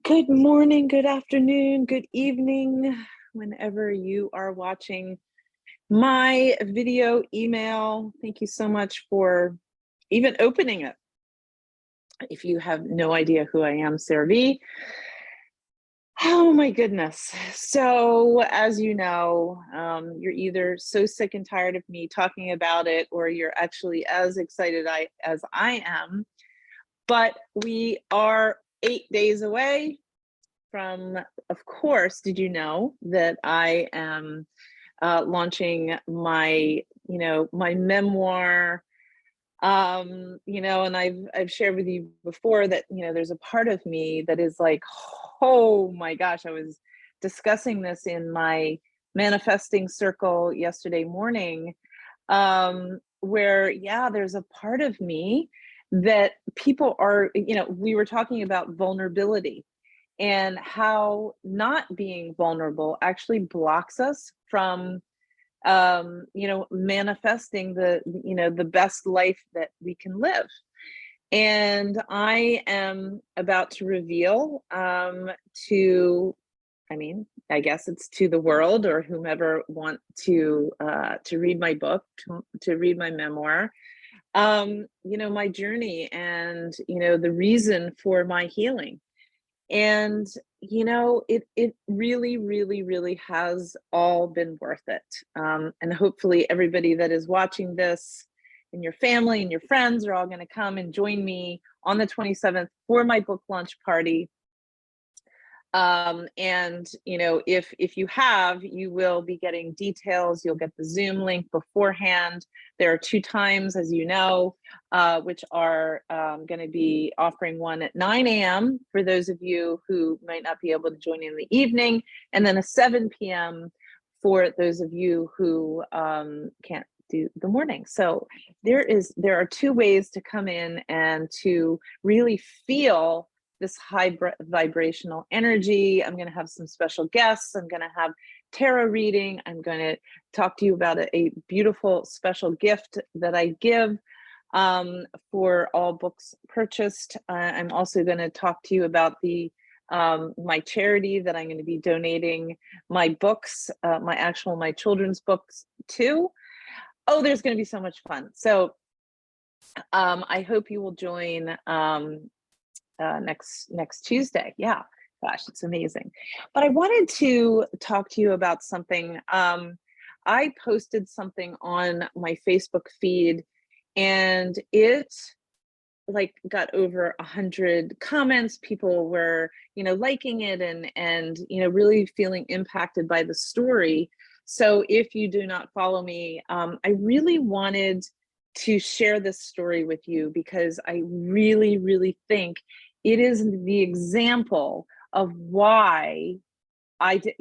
Good morning, good afternoon, good evening, whenever you are watching my video email. Thank you so much for even opening it. If you have no idea who I am, Sarah Vie. Oh my goodness. So, as you know, you're either so sick and tired of me talking about it, or you're actually as excited as I am. But we are 8 days away from, of course, did you know that I am launching my memoir, and I've shared with you before that, there's a part of me that is like, oh my gosh, I was discussing this in my manifesting circle yesterday morning, where, yeah, there's a part of me that people are, we were talking about vulnerability and how not being vulnerable actually blocks us from manifesting the best life that we can live. And I am about to reveal to I mean, I guess it's to the world or whomever want to read my book, to read my memoir, my journey and the reason for my healing. And it really, really, really has all been worth it. And hopefully everybody that is watching this and your family and your friends are all going to come and join me on the 27th for my book launch party. And if you will be getting details. You'll get the Zoom link beforehand. There are 2 times, as you know, which are going to be offering one at 9 a.m. for those of you who might not be able to join in the evening, and then a 7 p.m. for those of you who can't do the morning. So there are 2 ways to come in and to really feel this high vibrational energy. I'm going to have some special guests. I'm going to have tarot reading. I'm going to talk to you about a beautiful special gift that I give for all books purchased. I'm also going to talk to you about my charity that I'm going to be donating my books, my children's books to. Oh, there's going to be so much fun. So I hope you will join next Tuesday. Yeah, gosh, it's amazing. But I wanted to talk to you about something. I posted something on my Facebook feed, and it got over 100 comments. People were, liking it and really feeling impacted by the story. So if you do not follow me, I really wanted to share this story with you because I really, really think it is the example of why I did,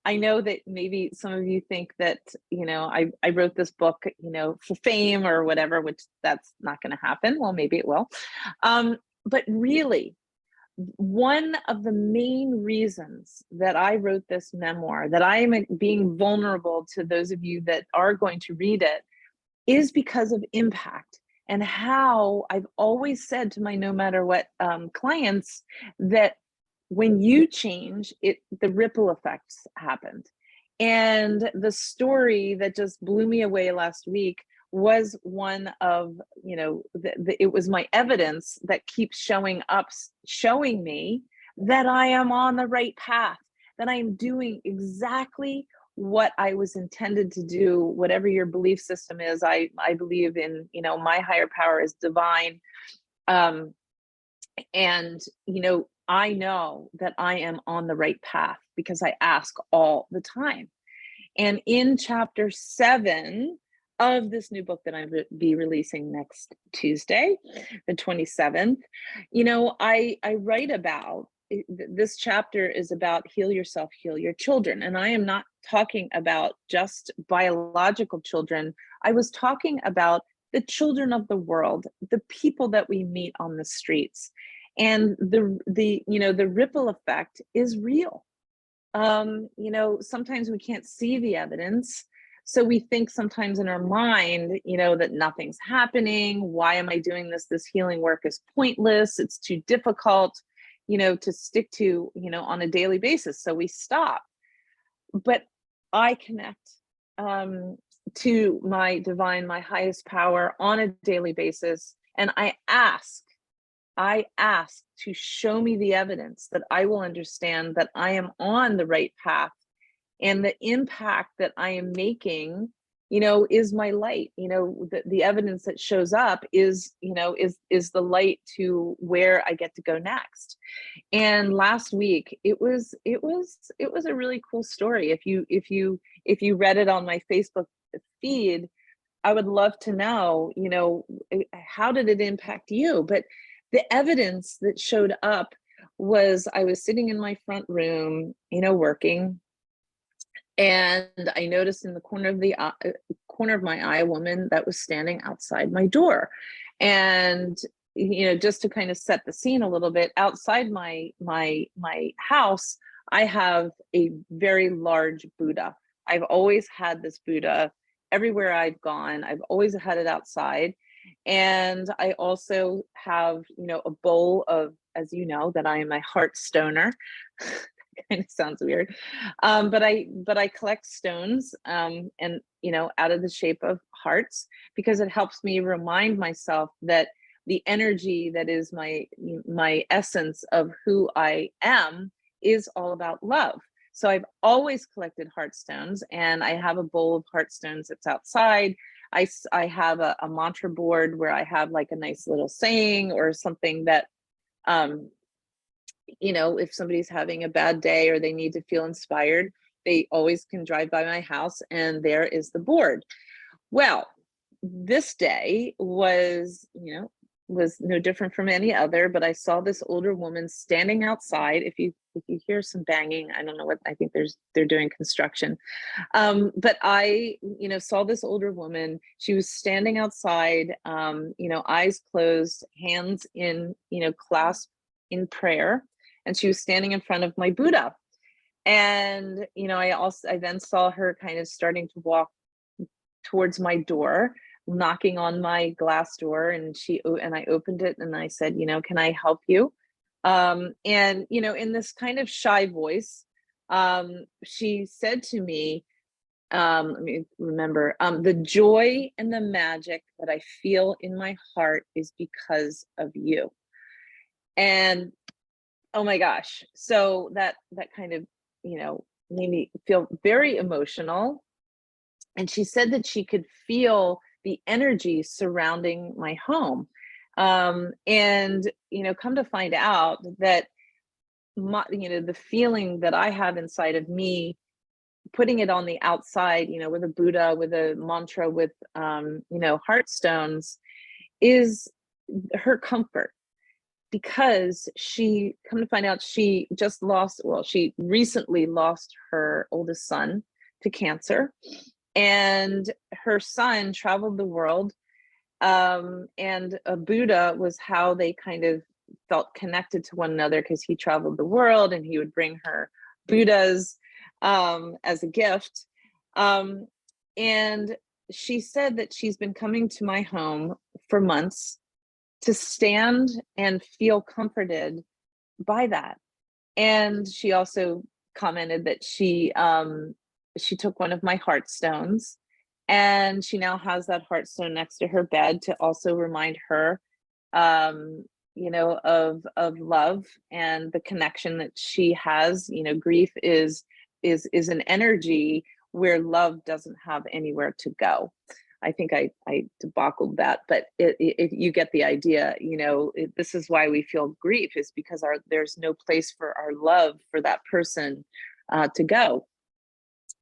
I know that maybe some of you think that, I wrote this book, for fame or whatever, which that's not going to happen. Well, maybe it will. But really, one of the main reasons that I wrote this memoir, that I am being vulnerable to those of you that are going to read it, is because of impact, and how I've always said to my no matter what clients that when you change it, the ripple effects happened. And the story that just blew me away last week was one of, it was my evidence that keeps showing up, showing me that I am on the right path, that I am doing exactly what I was intended to do. Whatever your belief system is, I believe in, my higher power is divine. And, I know that I am on the right path because I ask all the time. And in chapter 7 of this new book that I'm be releasing next Tuesday, the 27th, I write about this chapter is about heal yourself, heal your children. And I am not talking about just biological children. I was talking about the children of the world, the people that we meet on the streets. And the ripple effect is real. Sometimes we can't see the evidence. So we think sometimes in our mind, that nothing's happening. Why am I doing this? This healing work is pointless. It's too difficult. to stick to, on a daily basis. So we stop. But I connect to my divine, my highest power on a daily basis. And I ask to show me the evidence that I will understand that I am on the right path, and the impact that I am making, is my light. The evidence that shows up is the light to where I get to go next. And last week it was a really cool story. If you read it on my Facebook feed, I would love to know, how did it impact you? But the evidence that showed up was, I was sitting in my front room, working, and I noticed in the corner of my eye a woman that was standing outside my door. And just to kind of set the scene a little bit, outside my house, I have a very large Buddha. I've always had this Buddha everywhere I've gone. I've always had it outside. And I also have, a bowl of, as you know, that I am a heart stoner. Kind of sounds weird. But I collect stones, and, out of the shape of hearts, because it helps me remind myself that the energy that is my essence of who I am is all about love. So I've always collected heart stones, and I have a bowl of heart stones that's outside. I have a mantra board where I have like a nice little saying or something that, if somebody's having a bad day or they need to feel inspired, they always can drive by my house and there is the board. Well, this day was no different from any other, but I saw this older woman standing outside. If you hear some banging, I don't know what, I think they're doing construction. But I, saw this older woman. She was standing outside, eyes closed, hands in, clasped in prayer. And she was standing in front of my Buddha. And, I then saw her kind of starting to walk towards my door, knocking on my glass door, and I opened it and I said, can I help you? And, in this kind of shy voice, she said to me, let me remember, the joy and the magic that I feel in my heart is because of you. And oh my gosh. So that kind of, made me feel very emotional. And she said that she could feel the energy surrounding my home. And, come to find out that the feeling that I have inside of me, putting it on the outside, with a Buddha, with a mantra, with, heart stones, is her comfort. Because she, come to find out, she she recently lost her oldest son to cancer, and her son traveled the world, and a Buddha was how they kind of felt connected to one another, because he traveled the world and he would bring her Buddhas as a gift. And she said that she's been coming to my home for months to stand and feel comforted by that. And she also commented that she took one of my heart stones, and she now has that heart stone next to her bed to also remind her, of love and the connection that she has. Grief is an energy where love doesn't have anywhere to go. I think I debacled that, but if you get the idea, this is why we feel grief, is because there's no place for our love for that person to go.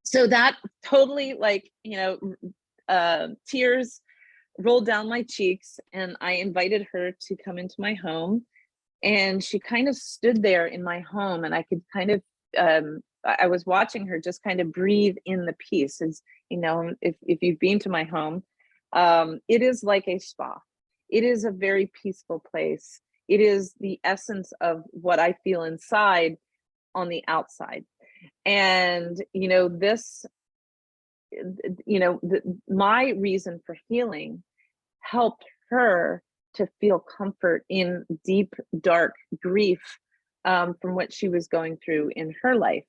So that totally, tears rolled down my cheeks, and I invited her to come into my home, and she kind of stood there in my home, and I could kind of, I was watching her just kind of breathe in the peace. As if you've been to my home, it is like a spa. It is a very peaceful place. It is the essence of what I feel inside on the outside. And, my reason for healing helped her to feel comfort in deep, dark grief from what she was going through in her life.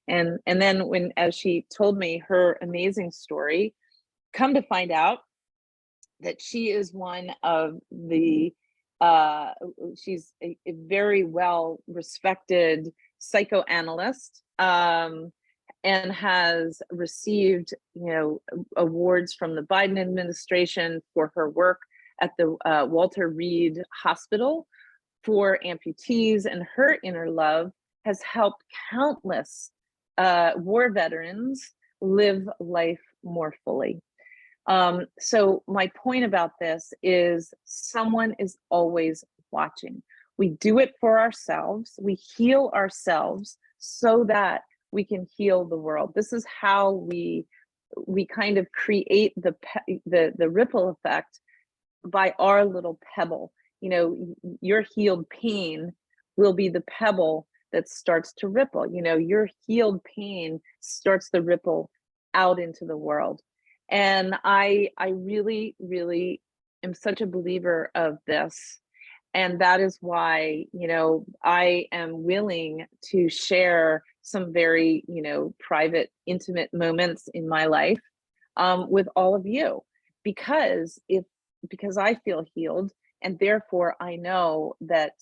And then as she told me her amazing story, come to find out that she is one of the uh, she's a very well respected psychoanalyst, and has received, awards from the Biden administration for her work at the Walter Reed Hospital for amputees, and her inner love has helped countless war veterans live life more fully. So my point about this is someone is always watching. We do it for ourselves. We heal ourselves so that we can heal the world. This is how we kind of create the ripple effect by our little pebble. Your healed pain will be the pebble that starts to ripple. Your healed pain starts the ripple out into the world. And I really, really am such a believer of this. And that is why, I am willing to share some very, private, intimate moments in my life with all of you, because I feel healed, and therefore I know that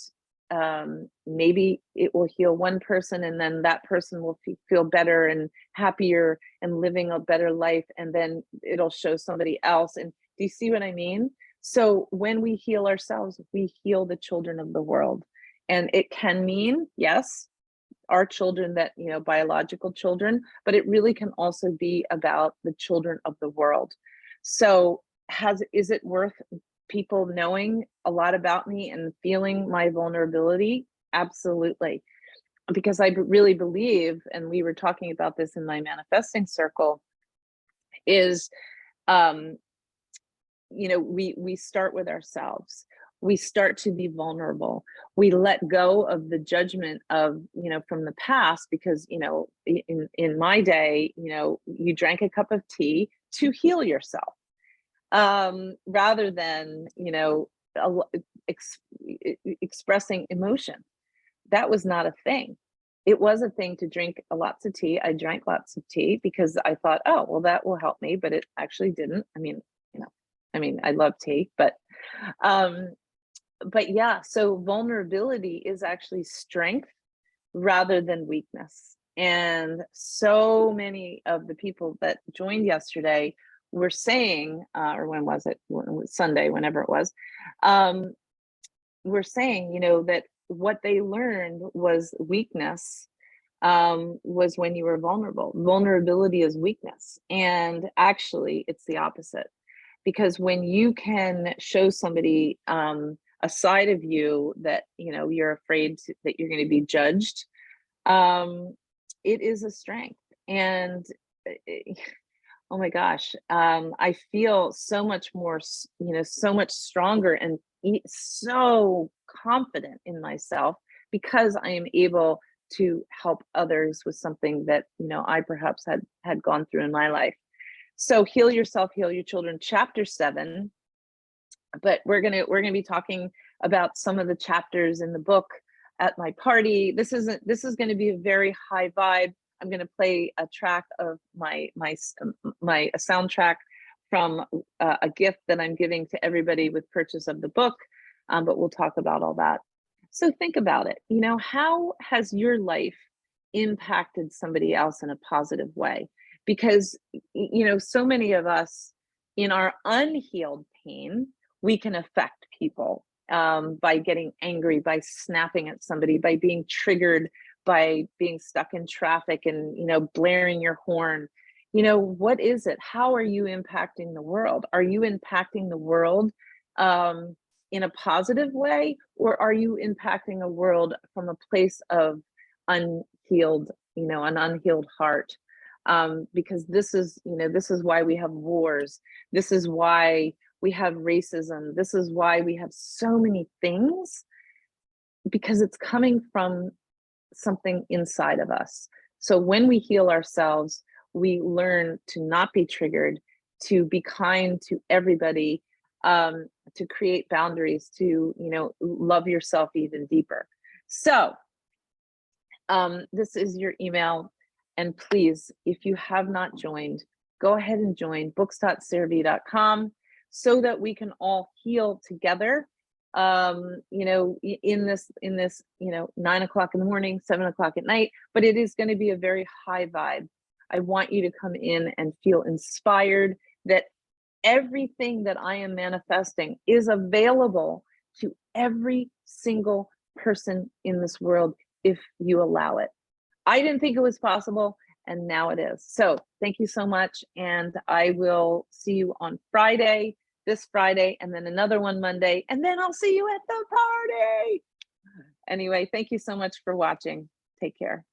maybe it will heal one person, and then that person will feel better and happier and living a better life, and then it'll show somebody else. And do you see what I mean? So when we heal ourselves, we heal the children of the world. And it can mean, yes, our children, that, biological children, but it really can also be about the children of the world. So is it worth people knowing a lot about me and feeling my vulnerability? Absolutely. Because I really believe, and we were talking about this in my manifesting circle, is we start with ourselves. We start to be vulnerable. We let go of the judgment of, from the past, because, in my day, you drank a cup of tea to heal yourself, rather than, expressing emotion. That was not a thing. It was a thing to drink lots of tea. I drank lots of tea because I thought, oh, well, that will help me, but it actually didn't. I love tea, but yeah, so vulnerability is actually strength rather than weakness. And so many of the people that joined yesterday were saying, or when was it? Sunday, whenever it was, were saying, that what they learned was weakness, was when you were vulnerable. Vulnerability is weakness. And actually, it's the opposite. Because when you can show somebody a side of you that, you're afraid that you're going to be judged, it is a strength. And oh my gosh, I feel so much more, so much stronger and so confident in myself, because I am able to help others with something that, I perhaps had gone through in my life. So Heal Yourself, Heal Your Children, chapter 7. But we're gonna be talking about some of the chapters in the book at my party. This is going to be a very high vibe. I'm going to play a track of my soundtrack from a gift that I'm giving to everybody with purchase of the book. But we'll talk about all that. So think about it. How has your life impacted somebody else in a positive way? Because, so many of us, in our unhealed pain, we can affect people by getting angry, by snapping at somebody, by being triggered, by being stuck in traffic and, blaring your horn. What is it? How are you impacting the world? Are you impacting the world in a positive way, or are you impacting a world from a place of unhealed, an unhealed heart? Because this is why we have wars. This is why we have racism. This is why we have so many things, because it's coming from something inside of us. So when we heal ourselves, we learn to not be triggered, to be kind to everybody, to create boundaries, to, love yourself even deeper. So This is your email. And please, if you have not joined, go ahead and join books.sarahvie.com so that we can all heal together. In this, 9 o'clock in the morning, 7 o'clock at night, but it is going to be a very high vibe. I want you to come in and feel inspired that everything that I am manifesting is available to every single person in this world if you allow it. I didn't think it was possible, and now it is. So thank you so much, and I will see you on Friday, this Friday, and then another one Monday, and then I'll see you at the party. Anyway, thank you so much for watching. Take care.